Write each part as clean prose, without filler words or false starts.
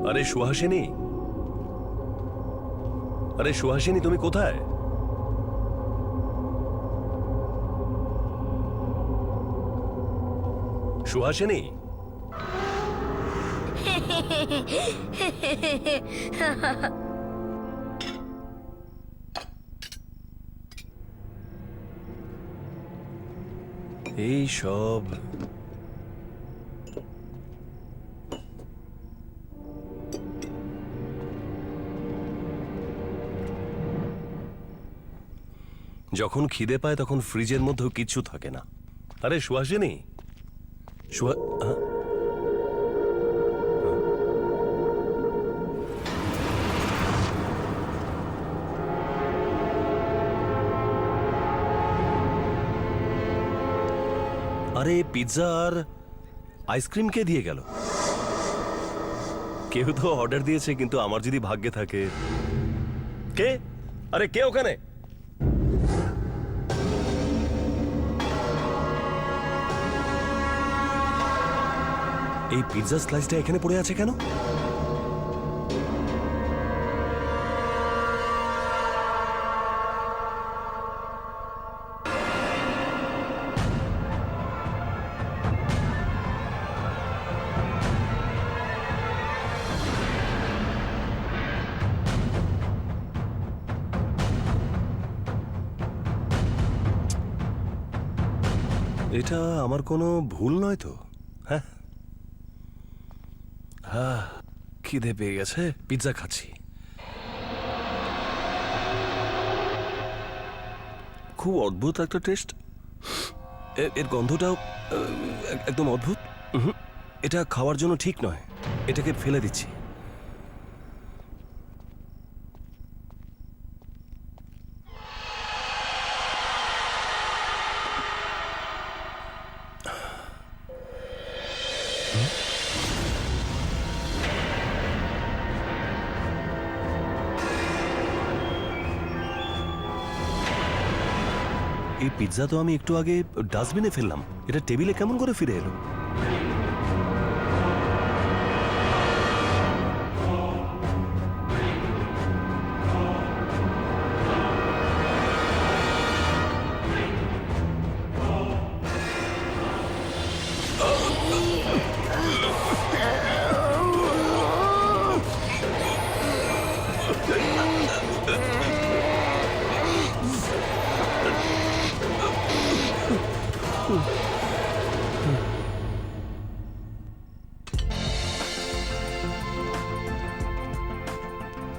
আরে সুহাসিনী, আরে সুহাসিনী, তুমি কোথায়? সুহাসিনী, এই সব যখন খিদে পায় তখন ফ্রিজের মধ্যেও কিচ্ছু থাকে না। আরে সুহাসিনী, আরে পিৎজা আর আইসক্রিম কে দিয়ে গেল? কেউ তো অর্ডার দিয়েছে, কিন্তু আমার যদি ভাগ্যে থাকে। কে? আরে কে ওখানে? এই পিৎজা স্লাইসটা এখানে পড়ে আছে কেন? এটা আমার কোনো ভুল নয় তো? হ্যাঁ হ্যাঁ, খিদে পেয়ে গেছে, পিৎজা খাচ্ছি। খুব অদ্ভুত একটা টেস্ট। এর গন্ধটাও একদম অদ্ভুত। এটা খাওয়ার জন্য ঠিক নয়, এটাকে ফেলে দিচ্ছি। এই পিৎজা তো আমি একটু আগে ডাস্টবিনে ফেললাম, এটা টেবিলে কেমন করে ফিরে এলো?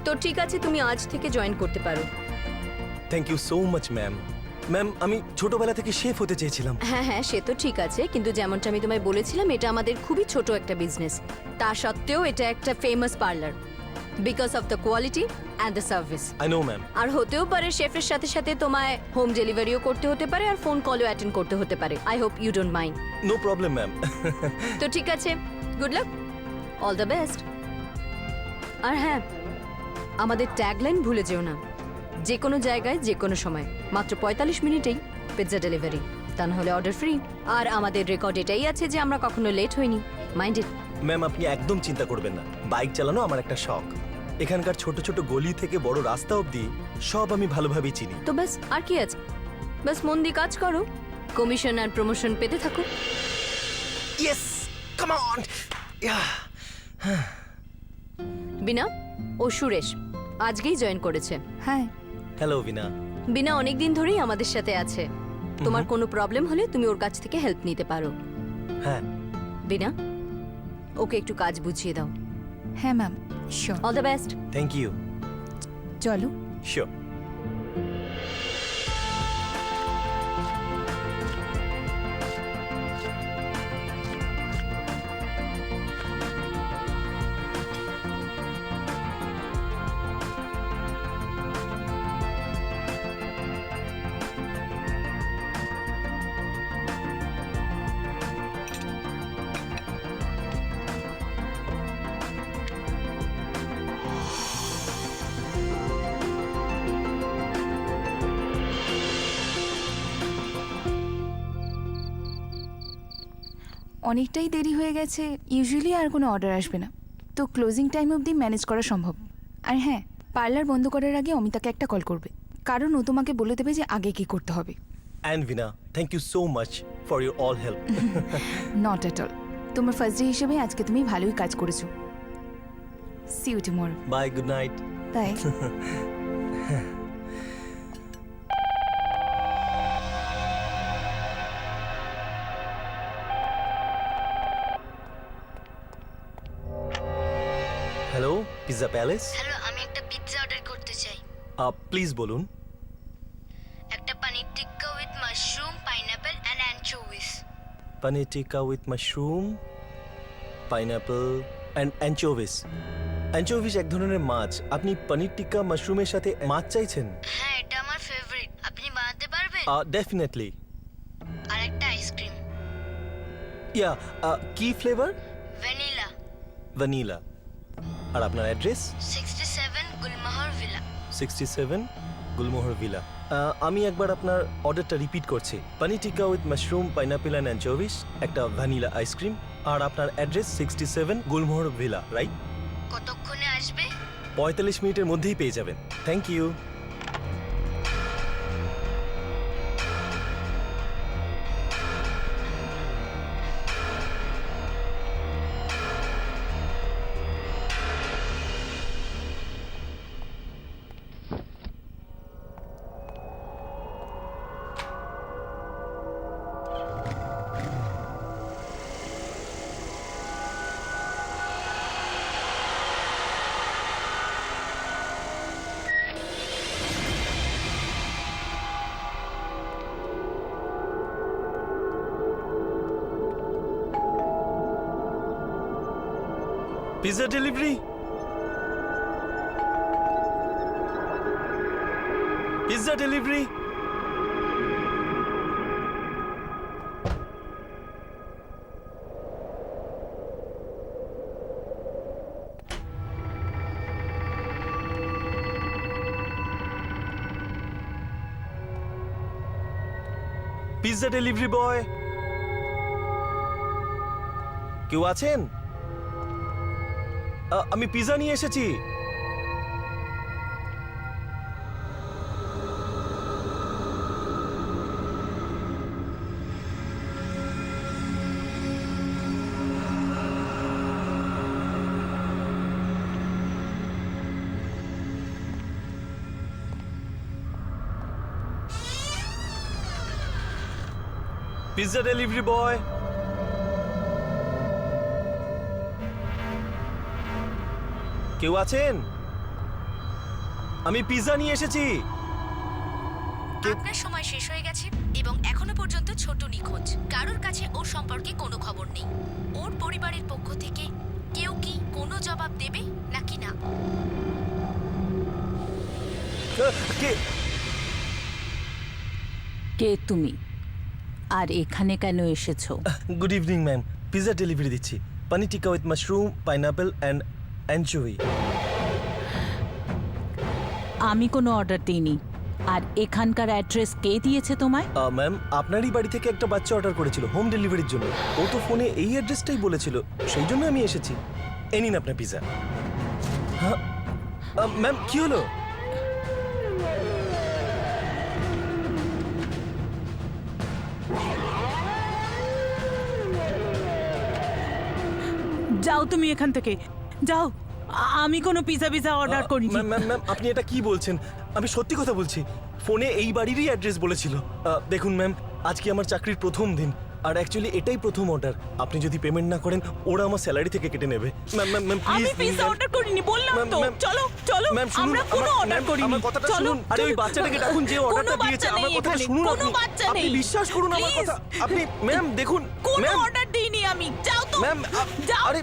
তো ঠিক আছে, তুমি আজ থেকে জয়েন করতে পারো। Thank you so much ma'am. Ma'am, আমি ছোটবেলা থেকে শেফ হতে চেয়েছিলাম। হ্যাঁ হ্যাঁ, সে তো ঠিক আছে, কিন্তু যেমনটা আমি তোমায় বলেছিলাম, এটা আমাদের খুবই ছোট একটা বিজনেস। তা সত্ত্বেও এটা একটা famous parlour, because of the quality and the service. I know ma'am. আর হতেও পারে শেফের সাথে সাথে তোমায় হোম ডেলিভারিও করতে হতে পারে, আর ফোন কলও অ্যাটেন্ড করতে হতে পারে। I hope you don't mind. No problem ma'am. তো ঠিক আছে, good luck, all the best. আর হ্যাঁ, আমাদের ট্যাগলাইন ভুলে যেও না, যে কোনো জায়গায় যে কোনো সময় মাত্র 45 মিনিটেই পিৎজা ডেলিভারি, তা না হলে অর্ডার ফ্রি। আর আমাদের রেকর্ড এটাই আছে যে আমরা কখনো লেট হইনি, মাইন্ডেড। ম্যাম, আপনি একদম চিন্তা করবেন না, বাইক চালানো আমার একটা শখ। এখানকার ছোট ছোট গলি থেকে বড় রাস্তা অবধি সব আমি ভালোভাবেই চিনি। তো ব্যাস, আর কি আছে, ব্যাস মন দিয়ে কাজ করো, কমিশন আর প্রমোশন পেতে থাকো। Yes, come on. বিনা ও সুরেশ আজকেই জয়েন করেছে। হ্যাঁ, হ্যালো বিনা। বিনা অনেকদিন ধরেই আমাদের সাথে আছে, তোমার কোনো প্রবলেম হলে তুমি ওর কাছ থেকে হেল্প নিতে পারো। হ্যাঁ বিনা, ওকে একটু কাজ বুঝিয়ে দাও। হ্যাঁ ma'am, sure. All the best. Thank you. চলো। শিওর। অনেকটাই দেরি হয়ে গেছে, ইউজুয়ালি আর কোনো অর্ডার আসবে না, তো ক্লোজিং টাইম অবধি ম্যানেজ করা সম্ভব। আর হ্যাঁ, পার্লার বন্ধ করার আগে অমিতাকে একটা কল করবে, কারণ ও তোমাকে বলে দেবে যে আগে কি করতে হবে। And Veena, thank you so much for your all help. Not at all. তোমার ফার্স্ট ডে হিসেবে আজকে তুমি ভালোই কাজ করেছো। See you tomorrow. Bye, good night. Bye. Hello, pizza palace. Hello, আমি একটা পিৎজা অর্ডার করতে চাই। প্লিজ বলুন। একটা paneer tikka with mushroom, pineapple and anchovies. Paneer tikka with mushroom, pineapple and anchovies. Anchovies এক ধরনের মাছ। আপনি পনির টিক্কা মাশরুমের সাথে মাছ চাইছেন? হ্যাঁ, এটা আমার ফেভারিট। আপনি বানাতে পারবেন? ডেফিনেটলি। আর একটা আইসক্রিম, ইয়া, কি ফ্লেভার? ভ্যানিলা। ভ্যানিলা। আর আপনার address? 67 Gulmohar villa. 67 Gulmohar villa. আমি একবার আপনার অর্ডারটা রিপিট করছি। পানির tikka with mushroom, pineapple and অ্যানচোভিস, একটা ভ্যানিলা আইসক্রিম, আর আপনার অ্যাড্রেস 67 গুলমোহর ভিলা, রাইট? কতক্ষণে আসবে? 45 মিনিটের মধ্যেই পেয়ে যাবেন। Thank you. Pizza delivery. Pizza delivery. Pizza delivery boy, কেউ আছেন? আমি পিৎজা নিয়ে এসেছি। পিৎজা ডেলিভারি বয়, কেউ আছেন? আমি পিৎজা নিয়ে এসেছি। আপনার সময় শেষ হয়ে গেছে এবং এখনো পর্যন্ত ছোট নিখোঁজ। কারোর কাছে ওর সম্পর্কে কোনো খবর নেই। ওর পরিবারের পক্ষ থেকে কেউ কি কোনো জবাব দেবে নাকি না? কে? কে তুমি? আর এখানে কেন এসেছো? Good evening ma'am, pizza delivery দিচ্ছি। পানির tikka with mushroom, pineapple and অ্যানচোভি। আমি কোনো অর্ডার দিইনি। আর এখানকার অ্যাড্রেস কে দিয়েছে তোমায়? ম্যাম, আপনারই বাড়ি থেকে একটা বাচ্চা অর্ডার করেছিল হোম ডেলিভারির জন্য। ও তো ফোনে এই অ্যাড্রেসটাই বলেছিল, সেই জন্য আমি এসেছি। এই নিন আপনার পিৎজা। হ্যাঁ ম্যাম, কি হলো? যাও তুমি এখান থেকে, যাও। আমি কোনো পিজা অর্ডার করিনি। ম্যাম, আপনি এটা কি বলছেন? আমি সত্যি কথা বলছি। ফোনে এই বাড়িরই অ্যাড্রেস বলেছিল। দেখুন ম্যাম, আজকে আমার চাকরির প্রথম দিন, আর অ্যাকচুয়ালি এটাই প্রথম অর্ডার। আপনি যদি পেমেন্ট না করেন, ওরা আমার স্যালারি থেকে কেটে নেবে। Ma'am please. আমি পিজা অর্ডার করিনি, বললাম তো। চলো চলো, ম্যাম শুনুন, আমরা কোনো অর্ডার করিনি। আমার কথাটা চলো, শুনুন। আরে ওই বাচ্চাটাকে ডাকুন যে অর্ডারটা দিয়েছে। আমার কথাটা শুনুন আপনি। কোনো বাচ্চা নেই। আপনি বিশ্বাস করুন আমার কথা। আপনি ম্যাম দেখুন, কোনো ম্যাম অর্ডার দিইনি আমি। যাও তো। ম্যাম, যাও। আরে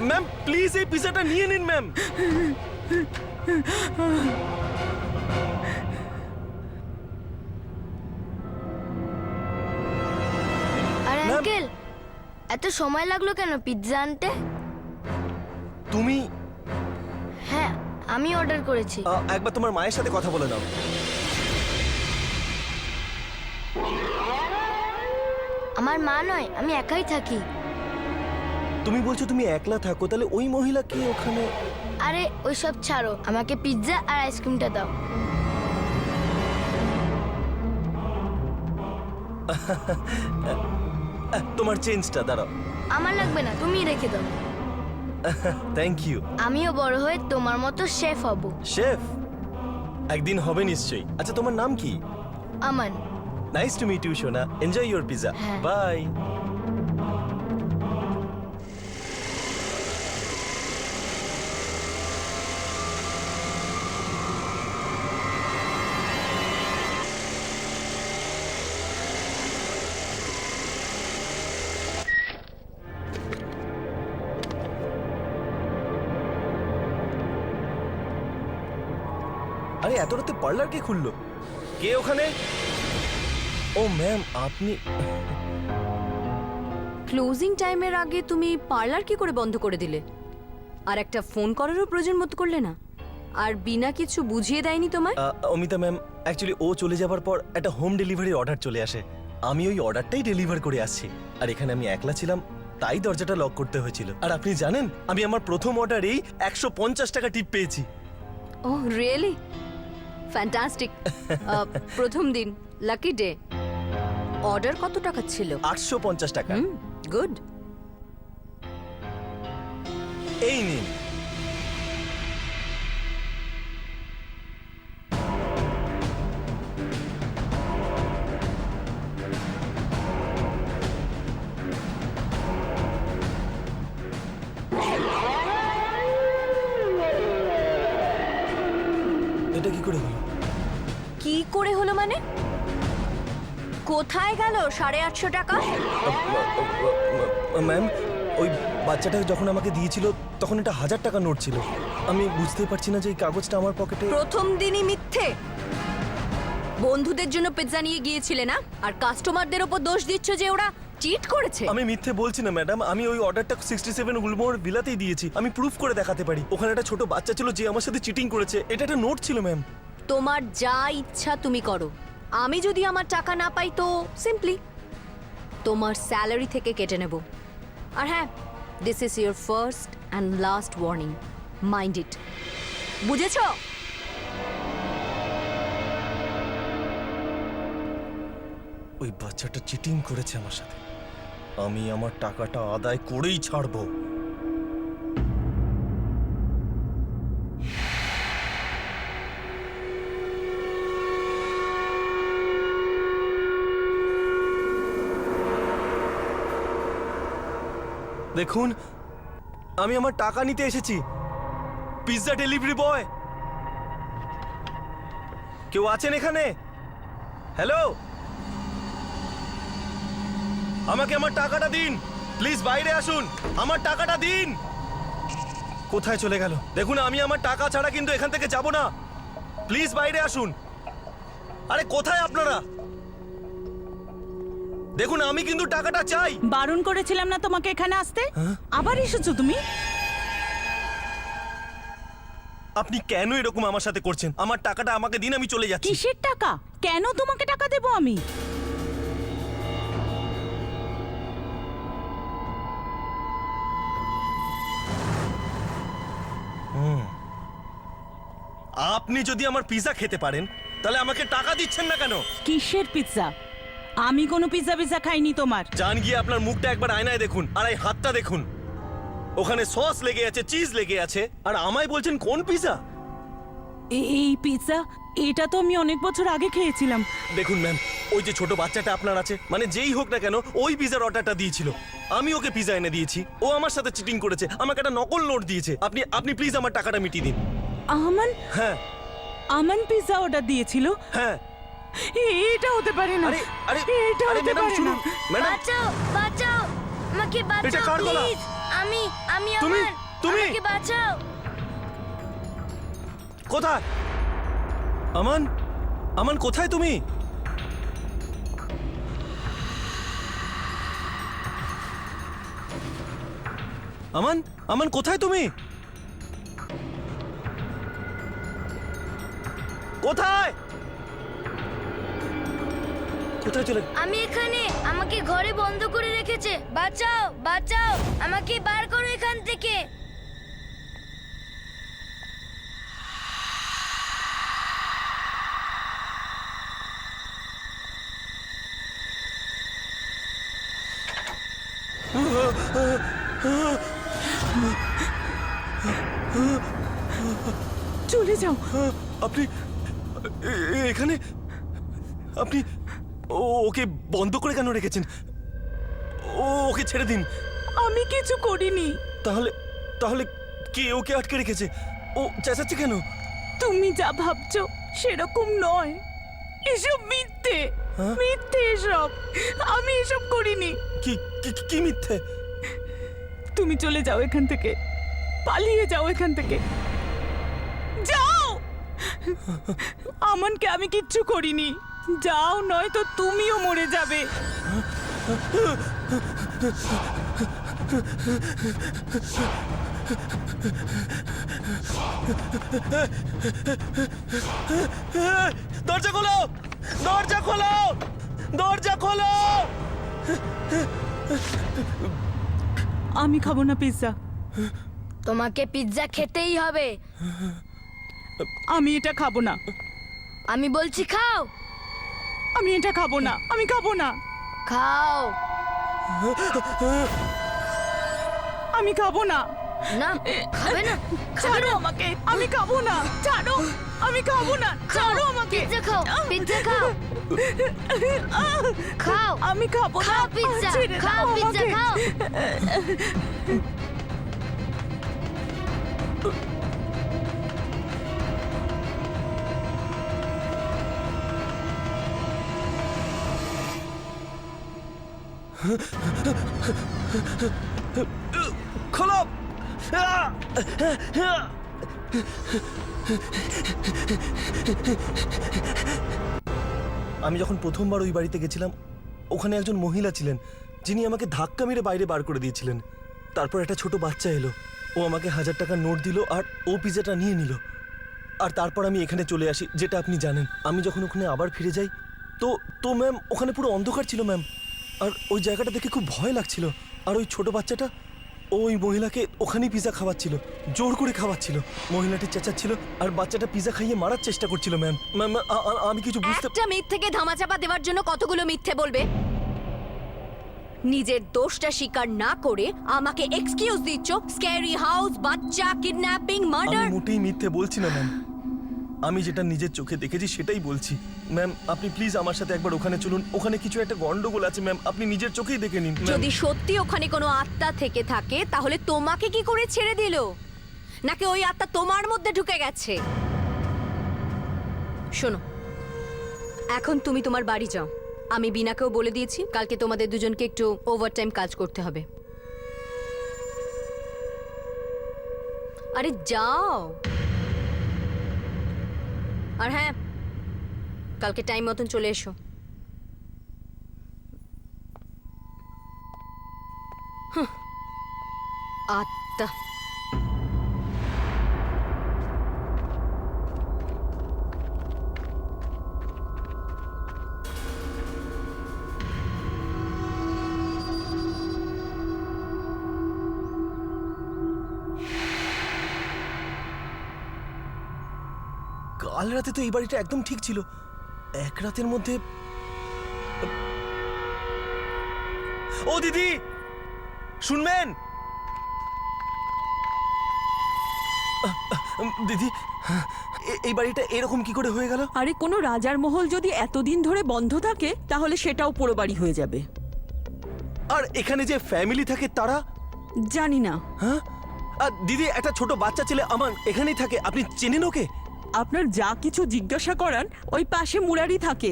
ম্যাম প্লিজ এই পিজাটা নিয়ে নিন ম্যাম। আর আঙ্কেল, এত সময় লাগলো কেন পিৎজা আনতে? তুমি হ্যাঁ, আমি অর্ডার করেছি। একবার তোমার মায়ের সাথে কথা বলে নাও। আমার মা নয়, আমি একাই থাকি। তুমি বলছো তুমি একলা থাকো, তাহলে ওই মহিলা কে ওখানে? আরে ওইসব ছাড়ো, আমাকে পিৎজা আর আইসক্রিমটা দাও। তোমার চেঞ্জটা দাঁড়াও। আমার লাগবে না, তুমি রেখে দাও। Thank you. আমিও বড় হয়ে তোমার মতো শেফ হব। শেফ একদিন হবে নিশ্চয়ই। আচ্ছা তোমার নাম কি? আমান। নাইস টু মিট ইউ সোনা, এনজয় ইউর পিৎজা। হ্যাঁ। বাই। আরে এত রাতে পার্লার কে খুললো? কে ওখানে? ও ম্যাম, আপনি? ক্লোজিং টাইমের আগে তুমি পার্লার কি করে বন্ধ করে দিলে? আর একটা ফোন করারও প্রয়োজন বোধ করলে না? আর বিনা কিছু বুঝিয়ে দেয়নি তোমায়? অমিতা ম্যাম, অ্যাকচুয়ালি ও চলে যাবার পর একটা হোম ডেলিভারির অর্ডার চলে আসে। আমি ওই অর্ডারটাই ডেলিভার করে আসছি। আর এখানে আমি একলা ছিলাম, তাই দরজাটা লক করতে হয়েছিল। আর আপনি জানেন, আমি আমার প্রথম অর্ডারেই 150 টাকা টিপ পেয়েছি। Oh really? ফ্যান্টাস্টিক। প্রথম দিন, লাকি ডে। অর্ডার কত টাকা ছিল? 850 টাকা। গুড। এই নিন। এটা কি করে হলো? কি করে হলো মানে? কোথায় গেল 850 টাকা? ম্যাম, ওই বাচ্চাটা যখন আমাকে দিয়েছিল তখন এটা 1000 টাকা নোট ছিল। আমি বুঝতেই পারছি না যে এই কাগজটা আমার পকেটে। প্রথম দিনই মিথ্যে। বন্ধুদের জন্য পিৎজা নিয়ে গিয়েছিলে না, আর কাস্টমারদের ওপর দোষ দিচ্ছ যে ওরা চিট করেছে। আমি মিথ্যে বলছি না ম্যাডাম, আমি ওই অর্ডারটা 67 গুলমোহর ভিলাতেই দিয়েছি। আমি প্রুফ করে দেখাতে পারি। ওখানে একটা ছোট বাচ্চা ছিল যে আমার সাথে চিটিং করেছে। এটা একটা নোট ছিল ম্যাম। তোমার যা ইচ্ছা তুমি করো। আমি যদি আমার টাকা না পাই তো সিম্পলি তোমার স্যালারি থেকে কেটে নেব। আর হ্যাঁ, this is your first and last warning, mind it. বুঝেছো? ওই বাচ্চাটা চিটিং করেছে আমার সাথে। আমি আমার টাকাটা আদায় করেই ছাড়বো। দেখুন, আমি আমার টাকা নিতে এসেছি। পিৎজা ডেলিভারি বয়, কেউ আছেন এখানে? হ্যালো, আমাকে আমার টাকাটা দিন প্লিজ। বাইরে আসুন, আমার টাকাটা দিন। কোথায় চলে গেল? দেখুন, আমি আমার টাকা ছাড়া কিন্তু এখান থেকে যাব না। প্লিজ বাইরে আসুন। আরে কোথায় আপনারা? দেখুন, আমি কিন্তু টাকাটা চাই। বারণ করেছিলাম না তোমাকে এখানে আসতে? আবার এসেছো তুমি? আপনি কেন এরকম আমার সাথে করছেন? আমার টাকাটা আমাকে দিন, আমি চলে যাচ্ছি। কিসের টাকা? কেন তোমাকে টাকা দেবো আমি? আপনি যদি আমার পিৎজা খেতে পারেন তাহলে আমাকে টাকা দিচ্ছেন না কেন? কিসের পিৎজা? আমি কোনো পিৎজা খাইনি তোমার। যান গিয়ে আপনার মুখটা একবার আয়নায় দেখুন, আর এই হাতটা দেখুন। ওখানে সস লেগে আছে, চিজ লেগে আছে, আর আমায় বলছেন কোন পিৎজা? এই পিৎজা, এটা তো আমি অনেক বছর আগে খেয়েছিলাম। দেখুন ম্যাম, ওই যে ছোট বাচ্চাটা আপনার আছে, মানে যেই হোক না কেন, ওই পিৎজার অর্ডারটা দিয়েছিল। আমি ওকে পিৎজা এনে দিয়েছি, ও আমার সাথে চিটিং করেছে, আমাকে একটা নকল নোট দিয়েছে। আপনি প্লিজ আমার টাকাটা মিটিয়ে দিন। আমান? হ্যাঁ আমান পিৎজা অর্ডার দিয়েছিল? হ্যাঁ। এটা হতে পারে না। আরে আরে এটা আরে হতে ম্যাডাম পারে না। শুনুন, ম্যাডাম। বাঁচাও, বাঁচাও, আমাকে এটা বাঁচাও কার গলা? প্লিজ। আমি তুমি? আমান, তুমি? আমাকে বাঁচাও। কোথায় আমান? আমান কোথায় তুমি? আমান, আমান কোথায় তুমি? কোথায়? কোথায় চলে আমি এখানে, আমাকে ঘরে বন্ধ করে রেখেছে। বাঁচাও, বাঁচাও, আমাকে বার করো এখান থেকে। চলে যাও। আপনি এখানে? আপনি ওকে বন্ধ করে কেন রেখেছেন? ওকে ছেড়ে দিন। আমি কিছু করিনি। তাহলে তাহলে কে ওকে আটকে রেখেছে? ও চেঁচাচ্ছে কেন? তুমি যা ভাবছো সেরকম নয়, এসব মিথ্যে। হ্যাঁ? মিথ্যে এসব, আমি এসব করিনি। কি কি কি মিথ্যে? তুমি চলে যাও এখান থেকে, পালিয়ে যাও এখান থেকে, যাও। আমানকে আমি কিচ্ছু করিনি, যাও, নয়তো তুমিও মরে যাবে। দরজা খোলো! দরজা খোলো! দরজা খোলো! আমি খাবো না পিৎজা। তোমাকে পিৎজা খেতেই হবে। আমি এটা খাবো না। আমি বলছি খাও, আমি এটা খাবো না। আমি খাবো না। খাও। আমি খাবো না। না, খাবে না? ছাড়ো আমাকে, আমি খাবো না। ছাড়ো, আমি খাবো না। ছাড়ো আমাকে। পিৎজা খাও, পিৎজা খাও, খাও। আমি খাবো না। খাও পিৎজা, ছেড়ে খাও দাও পিৎজা, আমাকে। খাও। খোলো! আমি যখন প্রথমবার ওই বাড়িতে গেছিলাম, ওখানে একজন মহিলা ছিলেন যিনি আমাকে ধাক্কা মেরে বাইরে বার করে দিয়েছিলেন। তারপর একটা ছোট বাচ্চা এলো, ও আমাকে 1000 টাকা নোট দিল আর ও পিজাটা নিয়ে নিল। আর তারপর আমি এখানে চলে আসি, যেটা আপনি জানেন। আমি যখন ওখানে আবার ফিরে যাই তো তো ম্যাম ওখানে পুরো অন্ধকার ছিল ম্যাম। আর ওই জায়গাটা দেখে খুব ভয় লাগছিল। আর ওই ছোট বাচ্চাটা ওই মহিলাকে ওখানেই পিজা খাওয়াচ্ছিল, জোর করে খাওয়াচ্ছিল। মহিলাটি চেঁচাচ্ছিল আর বাচ্চাটা পিজা খাইয়ে মারার চেষ্টা করছিল ম্যাম। ম্যাম আমি কিছু বুঝতে একটা মিথ্যেকে ধামাচাপা দেওয়ার জন্য কতগুলো মিথ্যে বলবে? নিজের দোষটা স্বীকার না করে আমাকে এক্সকিউজ দিচ্ছ। স্ক্যারি হাউস, বাচ্চা, কিডন্যাপিং, আমি মার্ডার। মোটেই মিথ্যে বলছি না ম্যাম। আমি যেটা নিজের চোখে দেখেছি সেটাই বলছি ম্যাম। আপনি প্লিজ আমার সাথে একবার ওখানে চলুন। ওখানে কিছু একটা গন্ডগোল আছে ম্যাম, আপনি নিজের চোখেই দেখে নিন ম্যাম। যদি সত্যি ওখানে কোনো আত্মা থেকে থাকে তাহলে তোমাকে কি করে ছেড়ে দিল? নাকি ওই আত্মা তোমার মধ্যে ঢুকে গেছে? শোনো, এখন তুমি তোমার বাড়ি যাও। আমি বিনাকেও বলে দিয়েছি কালকে তোমাদের দুজনকে একটু ওভারটাইম কাজ করতে হবে। আরে যাও। আর হ্যাঁ, কালকে টাইম মতন চলে এসো। আত্মা। কাল রাতে তো এই বাড়িটা একদম ঠিক ছিল। এক রাতের মধ্যে ও দিদি শুনবেন? দিদি, এই বাড়িটা এরকম কি করে হয়ে গেল? আরে কোনো রাজার মহল যদি এতদিন ধরে বন্ধ থাকে তাহলে সেটাও পোড়ো বাড়ি হয়ে যাবে। আর এখানে যে ফ্যামিলি থাকে তারা? জানি না। হ্যাঁ, আর দিদি একটা ছোট বাচ্চা ছেলে আমার এখানেই থাকে, আপনি চেনেন ওকে? আপনার যা কিছু জিজ্ঞাসা করার ওই পাশে মুরারি থাকে,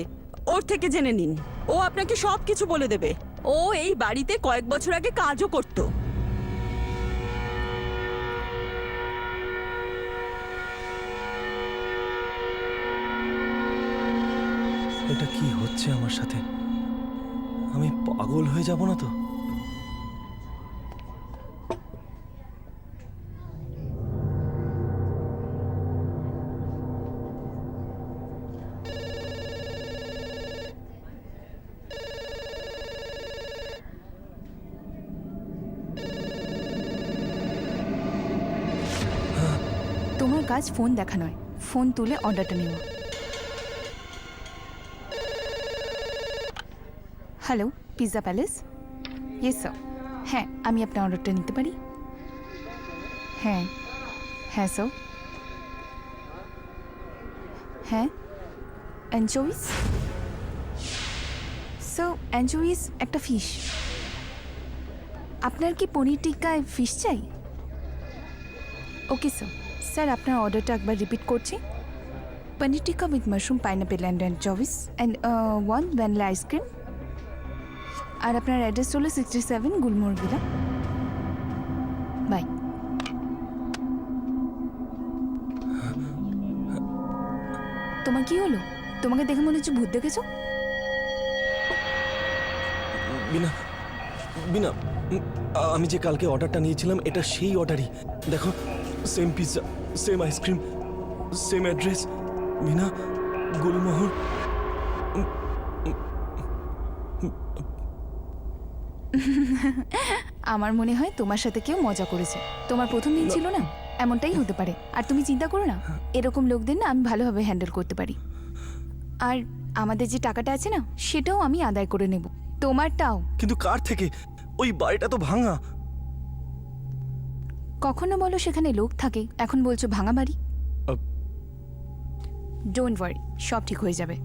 ওর থেকে জেনে নিন। ও আপনাকে সব কিছু বলে দেবে। ও এই বাড়িতে কয়েক বছর আগে কাজও করতো। এটা কি হচ্ছে আমার সাথে? আমি পাগল হয়ে যাব না তো? তোমার কাজ ফোন দেখা নয়, ফোন তুলে অর্ডারটা নেওয়া। Hello, pizza palace? Yes sir. হ্যাঁ, আমি আপনার অর্ডারটা নিতে পারি? হ্যাঁ হ্যাঁ স্যার। হ্যাঁ, অ্যানচোভিস? সো অ্যানচোভিস একটা ফিশ। আপনার কি পনির টিক্কায় ফিশ চাই? Okay sir. স্যার আপনার অর্ডারটা একবার রিপিট করছি। Paneer tikka with mushroom, pineapple and anchovies and 1 vanilla ice cream. আর আপনার অ্যাড্রেস হলো 67 গুলমোহর ভিলা। বাই। তোমার কি হলো? তোমাকে দেখে মনে হচ্ছে ভূত দেখেছো? বিনা বিনা আমি যে কালকে অর্ডারটা নিয়েছিলাম এটা সেই অর্ডারই। দেখো, same pizza, same ice cream, same address. Bina, Gulmohar. আমার মনে হয় তোমার সাথে কেউ মজা করেছে। তোমার প্রথম দিন ছিল না, এমনটাই হতে পারে। আর তুমি চিন্তা করো না, এরকম লোকদের না আমি ভালোভাবে হ্যান্ডেল করতে পারি। আর আমাদের যে টাকাটা আছে না, সেটাও আমি আদায় করে নেব, তোমারটাও। কিন্তু কার থেকে? ওই বাড়িটা তো ভাঙা। কখনো বলো সেখানে লোক থাকে, এখন বলছো ভাঙা বাড়ি। আহ। ডোন্ট ওয়ারি, সব ঠিক হয়ে যাবে।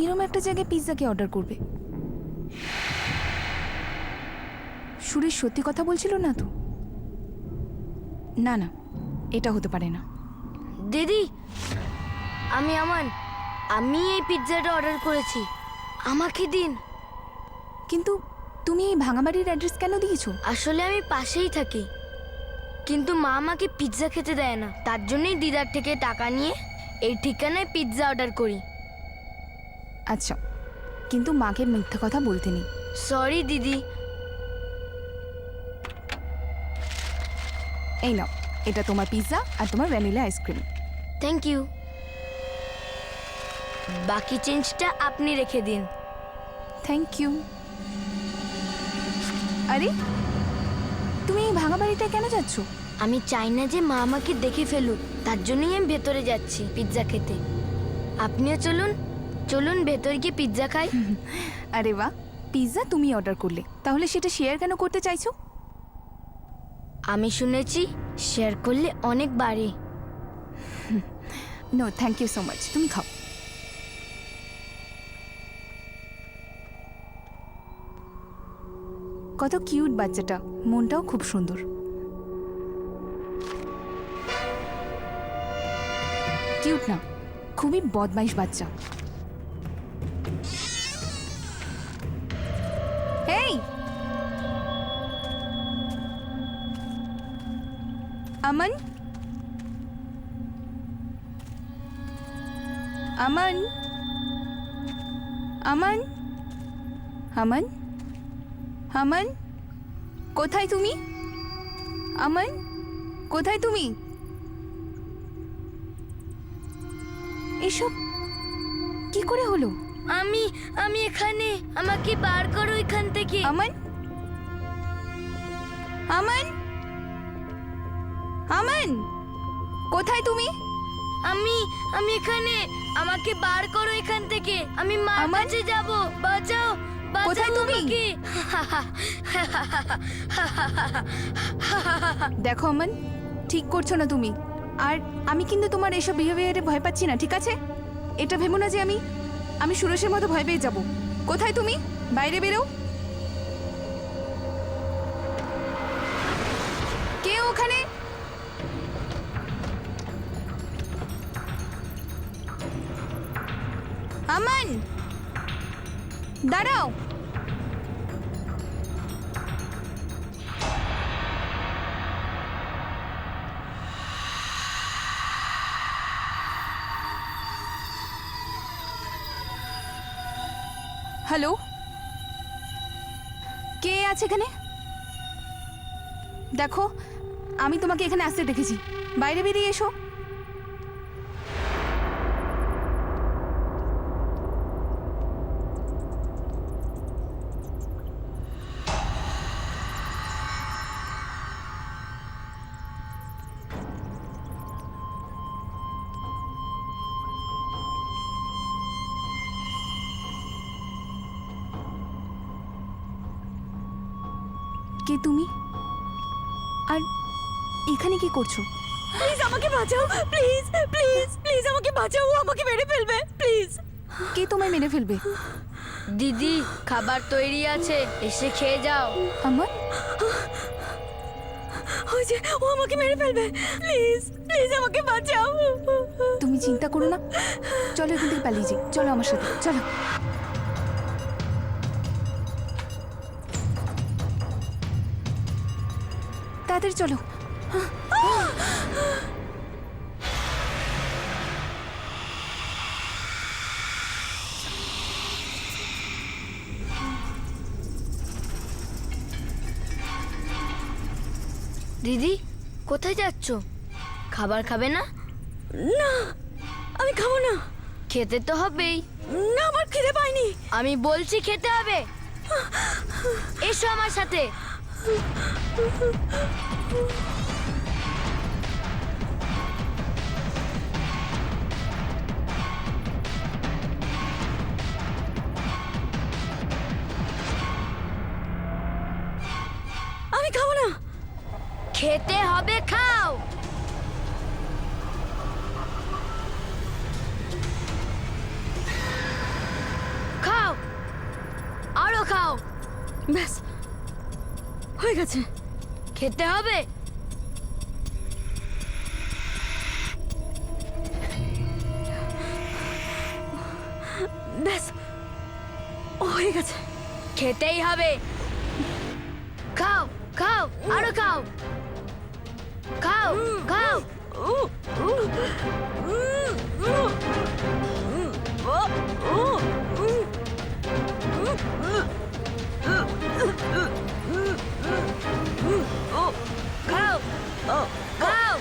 এরম একটা জায়গায় পিৎজাকে অর্ডার করবে? সুরেশ সত্যি কথা বলছিল না তো? না না, এটা হতে পারে না। দিদি, আমি আমান, আমি এই পিৎজাটা অর্ডার করেছি, আমাকে দিন। কিন্তু তুমি এই ভাঙা বাড়ির অ্যাড্রেস কেন দিয়েছো? আসলে আমি পাশেই থাকি, কিন্তু মা আমাকে পিৎজা খেতে দেয় না, তার জন্যই দিদার থেকে টাকা নিয়ে এই ঠিকানায় পিৎজা অর্ডার করি। আচ্ছা, কিন্তু মাকে মিথ্যা কথা বলতে নেই। সরি দিদি। এই নাও, এটা তোমার পিৎজা আর তোমার ভ্যানিলা আইসক্রিম। Thank you. বাকি চেঞ্জটা আপনি রেখে দিন। Thank you. আরে, তুমি এই ভাঙা বাড়িটায় কেন যাচ্ছ? আমি চাই না যে মা আমাকে দেখে ফেলুক, তার জন্যই আমি ভেতরে যাচ্ছি পিৎজা খেতে। আপনিও চলুন, চলুন ভেতরে গিয়ে পিৎজা খাই। আরে বাহ, পিৎজা তুমি অর্ডার করলে, তাহলে সেটা শেয়ার কেন করতে চাইছো? আমি শুনেছি শেয়ার করলে অনেক বাড়ে। No, thank you so much, তুমি খাও। কত কিউট বাচ্চাটা, মনটাও খুব সুন্দর। কিউট না, খুবই বদমাইশ বাচ্চা। এই আমান, আমান, আমান, আমান, আমান, কোথায় তুমি? আমান, কোথায় তুমি? এসব কি করে হলো? আমি এখানে, আমাকে বার করো এখান থেকে। আমান, আমান, আমান, কোথায় তুমি? আমি এখানে, আমাকে বার করো এখান থেকে, আমি মার আমান? কাছে যাব। বাঁচাও, বাঁচাও কোথায় তুমি? আমাকে। দেখো আমান, ঠিক করছো না তুমি। আর আমি কিন্তু তোমার এসব বিহেভিয়ারে ভয় পাচ্ছি না, ঠিক আছে? এটা ভেবো না যে আমি সুরেশের মতো ভয় পেয়ে যাব। কোথায় তুমি? বাইরে বেরো। কে ওখানে? আমান, দাঁড়াও। হ্যালো, কে আছে এখানে? দেখো, আমি তোমাকে এখানে আসতে দেখেছি। বাইরে বেরিয়ে এসো। কে তুমি? আর এখানে কি করছো? প্লিজ আমাকে বাঁচাও, প্লিজ প্লিজ প্লিজ আমাকে বাঁচাও, ও আমাকে মেরে ফেলবে, প্লিজ। কে তোমায় মেরে ফেলবে? দিদি খাবার তৈরি আছে, এসে খেয়ে যাও। আমার ওই যে ও আমাকে মেরে ফেলবে, প্লিজ প্লিজ আমাকে বাঁচাও। তুমি চিন্তা করো না, চলো এখান থেকে পালিয়ে যাই। চলো আমার সাথে, চলো। তাড়াতাড়ি চলো। দিদি কোথায় যাচ্ছ? খাবার খাবে না? না, আমি খাবো না। খেতে তো হবেই। না, আমার খিদে পাইনি। আমি বলছি খেতে হবে। এসো আমার সাথে। আমি খাবো না। খেতে হবে, খাও। খাও, আরো খাও। ব্যাস, হয়ে গেছে। খেতে হবে। ব্যাস, হয়ে গেছে। খেতেই হবে। খাও খাও, আরো খাও। খাও খাও। খাও খাও।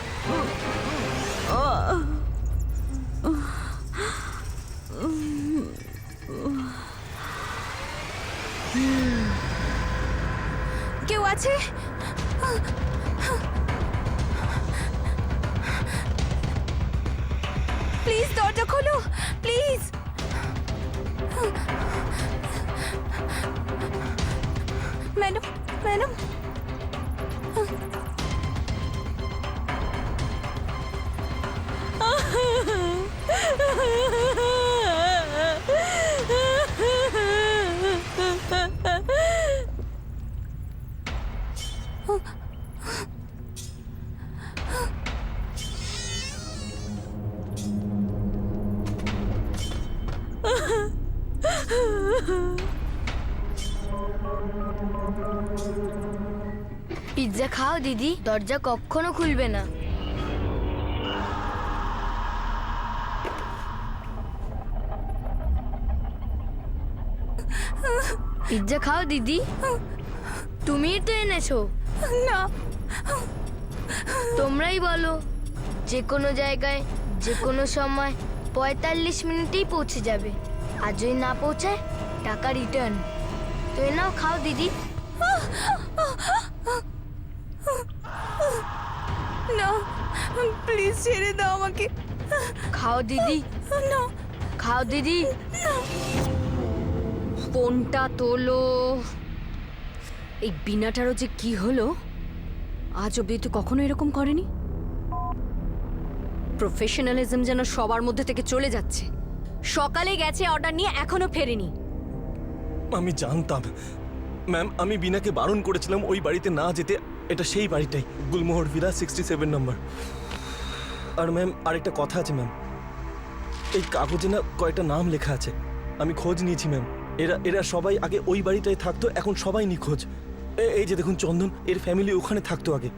কেউ আছে? প্লিজ দরজা খোলো, প্লিজ। ম্যাডাম, ম্যাডাম, পিৎজা খাও দিদি, দরজা কখনো খুলবে না। পিৎজা খাও দিদি, তুমিই তো এনেছো। না। তোমরাই বলো, যে কোনো জায়গায় যে কোনো সময় 45 মিনিটেই পৌঁছে যাবে। আর যদি না পৌঁছায়, টাকা রিটার্ন। তো এ নাও, খাও দিদি। না, প্লিজ ছেড়ে দাও আমাকে। খাও দিদি, না, খাও দিদি। ফোনটা তোলো। এই বিনাটারও যে কি হলো, আজ অব্দি তো কখনো এরকম করেনি। প্রফেশনালিজম যেন সবার মধ্যে থেকে চলে যাচ্ছে। সকালে গেছে অর্ডার নিয়ে, এখনো ফেরেনি। আমি জানতাম ম্যাম, আমি বিনাকে বারণ করেছিলাম ওই বাড়িতে না যেতে। এটা সেই বাড়িটাই, গুলমোহর ভিলা 67 নম্বর। আর ম্যাম, আরেকটা কথা আছে ম্যাম, এই কাগজে না কয়েকটা নাম লেখা আছে। আমি খোঁজ নিয়েছি ম্যাম, এরা সবাই আগে ওই বাড়িটায় থাকতো, এখন সবাই নিখোঁজ। এই যে দেখুন, চন্দন, এর ফ্যামিলি ওখানে থাকতো আগে।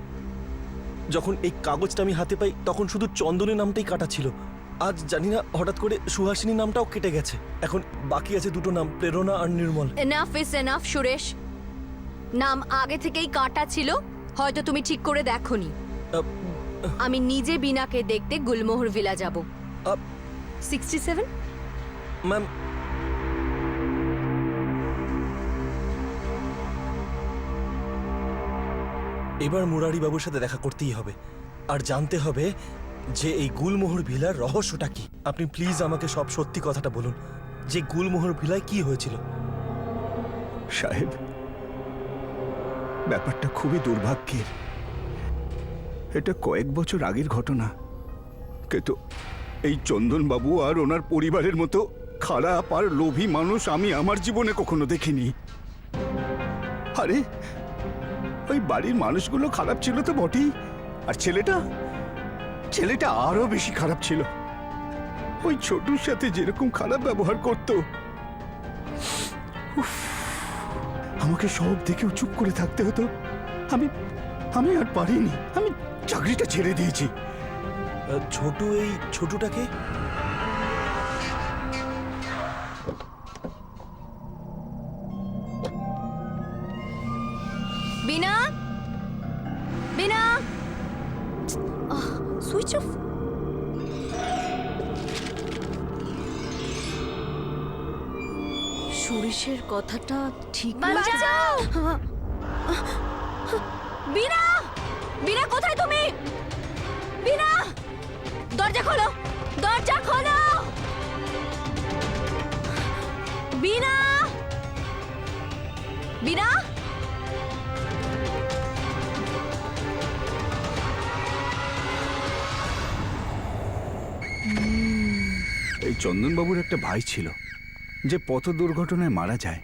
যখন এই কাগজটা আমি হাতে পাই, তখন শুধু চন্দনের নামটাই কাটা ছিল। আজ জানি না হঠাৎ করে সুহাসিনী নামটাও কেটে গেছে। এখন বাকি আছে দুটো নাম, প্রেরণা আর Nirmal. Enough is enough Suresh. নাম আগে থেকেই কাটা ছিল, হয়তো তুমি ঠিক করে দেখোনি। আহ, আমি নিজে বিনাকে দেখতে গুলমোহর ভিলা যাব। আহ, 67? ম্যাম, এবার মুরারি বাবুর সাথে দেখা করতেই হবে আর জানতে হবে যে এই গুলমোহর ভিলার রহস্যটা কি। আপনি প্লিজ আমাকে সব সত্যি কথাটা বলুন যে গুলমোহর ভিলায় কি হয়েছিল। সাহেব, ব্যাপারটা খুবই দুর্ভাগ্যের। এটা কয়েক বছর আগের ঘটনা, কিন্তু এই চন্দনবাবু আর ওনার পরিবারের মতো খারাপ আর লোভী মানুষ আমি আমার জীবনে কখনো দেখিনি। আরে ওই বাড়ির মানুষগুলো খারাপ ছিল তো বটেই, আর ছেলেটা আরো বেশি খারাপ ছিল। ওই ছোটুর সাথে যেরকম খারাপ ব্যবহার করত, আমাকে সব দেখেও চুপ করে থাকতে হতো। আমি আর পারিনি, আমি চাকরিটা ছেড়ে দিয়েছি। ছোটু, এই ছোটুটাকে বিনা, বিনা, সুইচ অফ। সুরেশের কথাটা ঠিক না। বাঁচাও! বিনা, বিনা কোথায় তুমি? বিনা, দরজা খোলো, দরজা খোলো। বিনা, বিনা, এই চন্দনবাবুর একটা ভাই ছিল যে পথ দুর্ঘটনায় মারা যায়।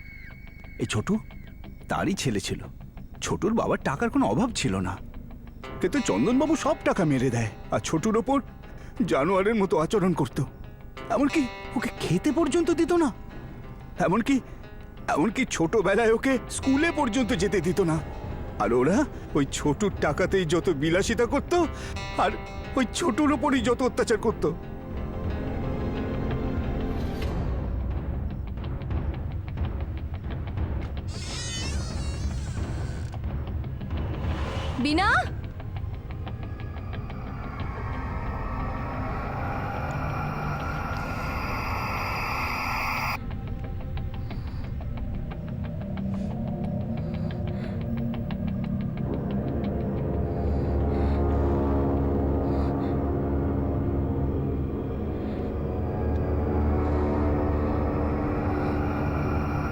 এই ছোটু তারই ছেলে ছিল। ছোটুর বাবার টাকার কোনো অভাব ছিল না, কিন্তু চন্দনবাবু সব টাকা মেরে দেয় আর ছোটুর ওপর জানোয়ারের মতো আচরণ করত। এমনকি ওকে খেতে পর্যন্ত দিত না, এমনকি ছোটবেলায় ওকে স্কুলে পর্যন্ত যেতে দিত না। আর ওরা ওই ছোটুর টাকাতেই যত বিলাসিতা করত আর ওই ছোটুর ওপরই যত অত্যাচার করত। বিনা,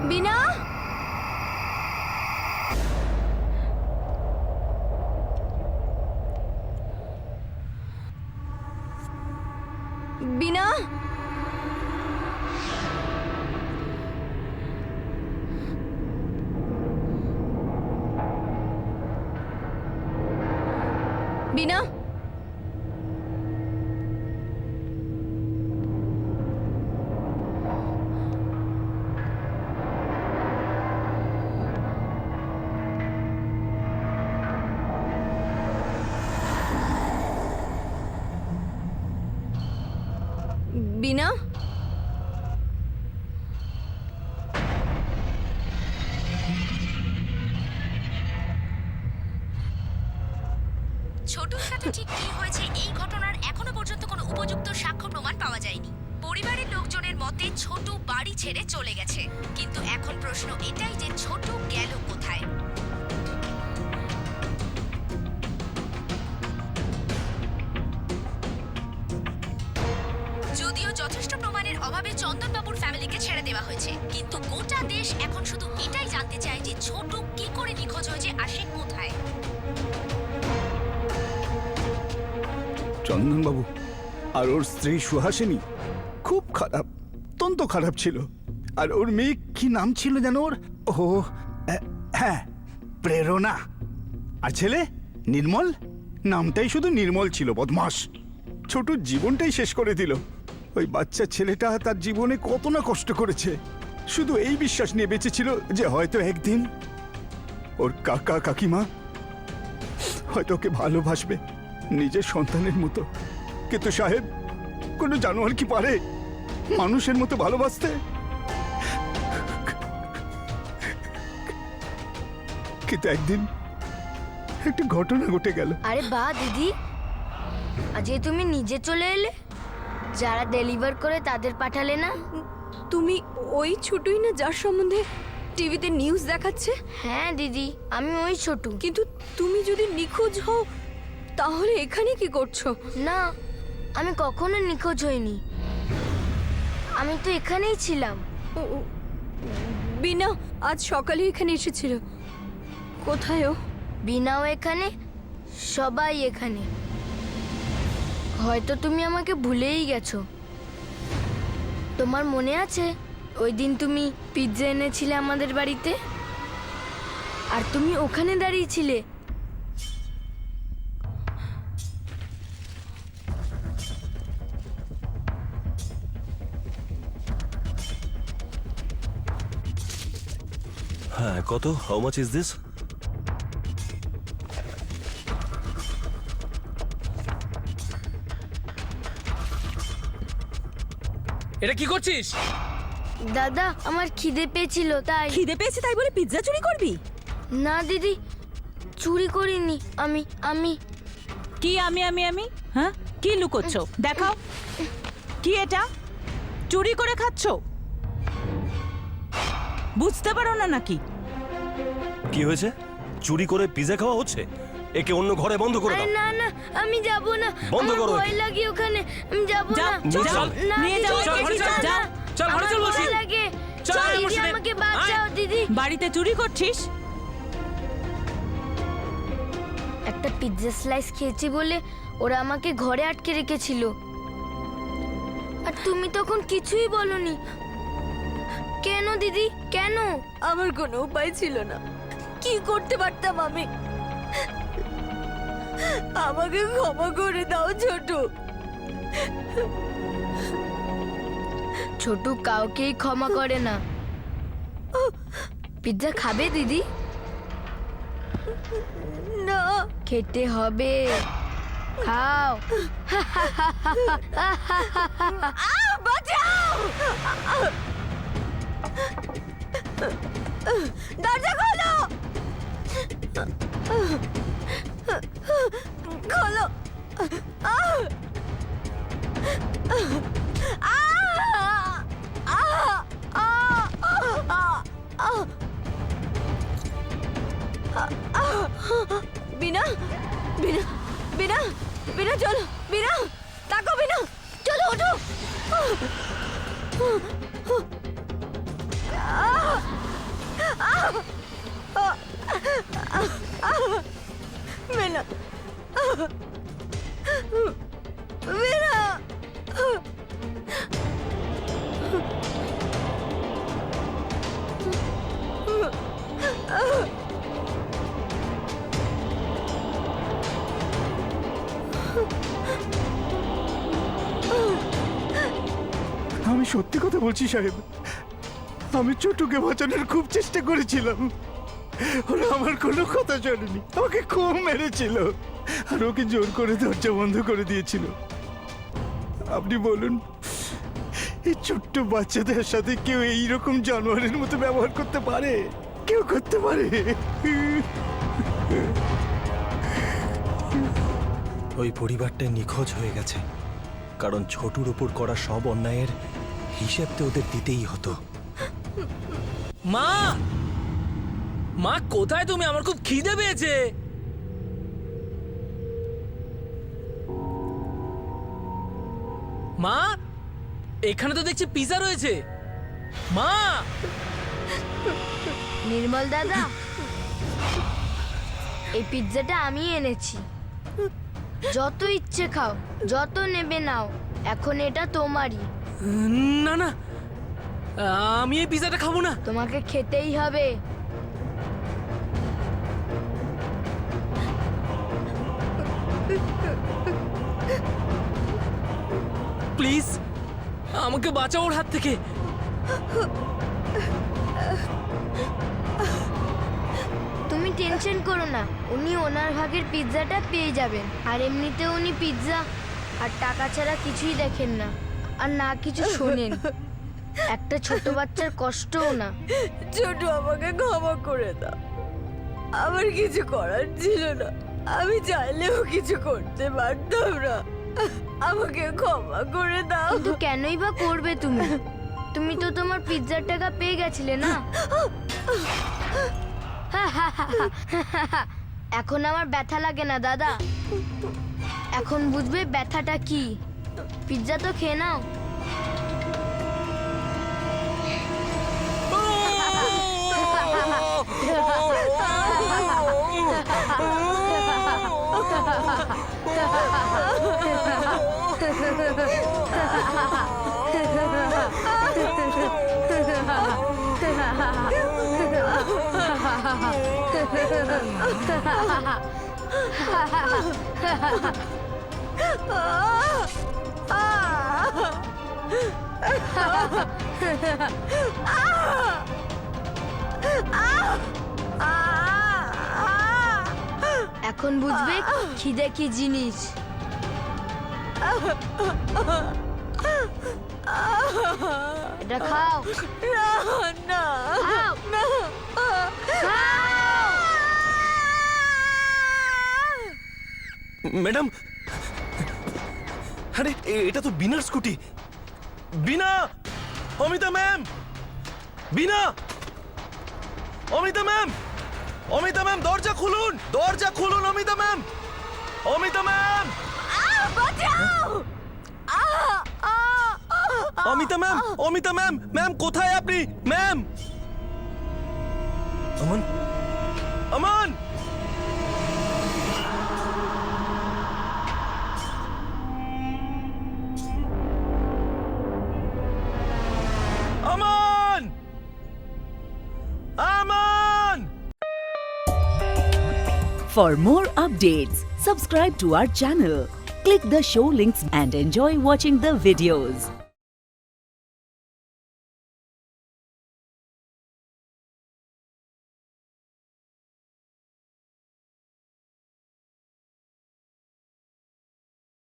বিনা, বিনা, বিনা, বিনা, ছোটুর সাথে ঠিক কি হয়েছে এই ঘটনার এখনো পর্যন্ত কোনো উপযুক্ত সাক্ষ্য প্রমাণ পাওয়া যায়নি। পরিবারের লোকজনের মতে ছোটু বাড়ি ছেড়ে চলে গেছে, কিন্তু এখন প্রশ্ন এটাই যে ছোটু গেল কোথায়। যদিও যথেষ্ট প্রমাণের অভাবে চন্দনবাবুর ফ্যামিলিকে ছেড়ে দেওয়া হয়েছে, কিন্তু গোটা দেশ এখন শুধু এটাই জানতে চায় যে ছোটু কি করে নিখোঁজ হয়েছে আর সে কোথায়। চন্দনবাবু আর ওর স্ত্রী সুহাসিনী খুব খারাপ, অত্যন্ত খারাপ ছিল। আর ওর মেয়ে কি নাম ছিল যেন ওর? ও হ্যাঁ, প্রেরণা। আর ছেলে নির্মল, নামটাই শুধু নির্মল ছিল। বদমাস, ছোটুর জীবনটাই শেষ করে দিল। ওই বাচ্চা ছেলেটা তার জীবনে কত না কষ্ট করেছে, শুধু এই বিশ্বাস নিয়ে বেঁচেছিল যে হয়তো একদিন ওর কাকা কাকিমা হয়তো ওকে ভালোবাসবে নিজের সন্তানের মতো। কিন্তু সাহেব, কোনো জানোয়ার কি পারে মানুষের মতো ভালোবাসতে? কিন্তু একদিন একটা ঘটনা ঘটে গেল। আরে বাহ দিদি, আজকে তুমি নিজে চলে এলে, যারা ডেলিভার করে তাদের পাঠালে না? তুমি ওই ছোটুই না যার সম্বন্ধে টিভিতে নিউজ দেখাচ্ছে? হ্যাঁ দিদি, আমি ওই ছোটু। কিন্তু তুমি যদি নিখোঁজ হও তাহলে এখানে কি করছো? না, আমি কখনো নিখোঁজ হইনি, আমি তো এখানেই ছিলাম। ও, বিনা আজ সকালে এখানে এসেছিল। কোথায় ও? বিনাও এখানে, সবাই এখানে। হয়তো তুমি আমাকে ভুলেই গেছো। তোমার মনে আছে ওই দিন তুমি পিৎজা এনেছিলে আমাদের বাড়িতে, আর তুমি ওখানে দাঁড়িয়েছিলে? হ্যাঁ, কত? How much is this? এটা কি করছিস? দাদা, আমার খিদে পেয়েছিল তাই। খিদে পেয়েছে তাই বলে পিৎজা চুরি করবি? না দিদি, চুরি করিনি আমি। কি আমি? হ্যাঁ, কি লুকোচ্ছ? দেখাও, কি এটা? চুরি করে খাচ্ছ? বুঝতে পারো না নাকি? কি হয়েছে? চুরি করে পিজা খাওয়া হচ্ছে? একে অন্য ঘরে বন্ধ করে আরে দাও। না না, আমি যাব না, বন্ধ আমার করো ভয় একে। লাগে ওখানে, আমি যাব না। যাও, চল, না, নিয়ে দিদি, যাও, চল, দিদি, ঘরে চল, না। চল, ঘরে চল আমার বলছি। ভয় লাগে। চল, দিদি, বসে দে। আমাকে বাঁচাও দিদি। বাড়িতে চুরি করছিস? একটা পিৎজা স্লাইস খেয়েছি বলে ওরা আমাকে ঘরে আটকে রেখেছিল, আর তুমি তখন কিছুই বলনি। কেন দিদি, কেন? আমার কোনো উপায় ছিল না। কি করতে পারতাম আমি? আমাকে ক্ষমা করে দাও ছোট। ছোটু কাউকেই ক্ষমা করে না। পিৎজা খাবে দিদি? না, খেতে হবে, খাও। বাঁচাও! দরজা খোলো! খোলো! বিনা, বিনা, বিনা, বিনা, চলো, বিনা, তাকো, বিনা, চলো, ওঠো। বিনা, বিনা, আমি সত্যি কথা বলছি সাহেব, আমি ছোটুকে বাঁচানোর খুব চেষ্টা করেছিলাম। ওরা আমার কোনো কথা শোনেনি, আমাকে খুব মেরেছিল, আর ওকে জোর করে দরজা বন্ধ করে দিয়েছিল। আপনি বলুন, এই ছোট্ট বাচ্চাদের সাথে কেউ এইরকম জানোয়ারের মতো ব্যবহার করতে পারে? কেউ করতে পারে? ওই পরিবারটা নিখোঁজ হয়ে গেছে, কারণ ছোটুর ওপর করা সব অন্যায়ের হিসেব তো ওদের দিতেই হতো। মা, মা কোথায় তুমি? আমার খুব খিদে পেয়েছে। মা, এখানে তো দেখছি পিৎজা রয়েছে। মা! নির্মল দাদা, এই পিৎজাটা আমি এনেছি, যত ইচ্ছে খাও, যত নেবে নাও, এখন এটা তোমারই। না না, আমি এই পিৎজাটা খাবো না। তোমাকে খেতেই হবে। প্লিজ আমাকে বাঁচাও ওর হাত থেকে। তুমি টেনশন করো না, উনি ওনার ভাগের পিৎজাটা পেয়ে যাবেন, আর এমনিতে উনি পিৎজা আর টাকা ছাড়া কিছুই দেখেন না আর না কিছু শোনেন। একটা ছোট বাচ্চার কষ্টও না। ছোট, আমাকে ক্ষমা করে দাও। আমার কিছু করার ছিল না, আমি চাইলেও কিছু করতে পারতাম না। আমাকে ক্ষমা করে দাও। কিন্তু কেনই বা করবে তুমি? তুমি তো তোমার পিৎজার টাকা পেয়ে গেছিলে না? এখন আমার ব্যথা লাগে না দাদা। এখন বুঝবে ব্যথাটা কি। পিৎজা তো খেয়ে নাও। এখন বুঝবে খিদে কি জিনিস। এটা খাও। না, খাও। খাও। ম্যাডাম, আরে এটা তো বিনার স্কুটি। বিনা, অমিতা ম্যাম, বিনা, অমিতা ম্যাম, অমিতা ম্যাম, দরজা খুলুন, দরজা খুলুন, Amita ma'am, Amita ma'am, Amita ma'am, Amita ma'am, ma'am কোথায় আপনি ম্যাম? অমন, অমন, Aman! Aman! For more updates, subscribe to our channel, click the show links and enjoy watching the videos.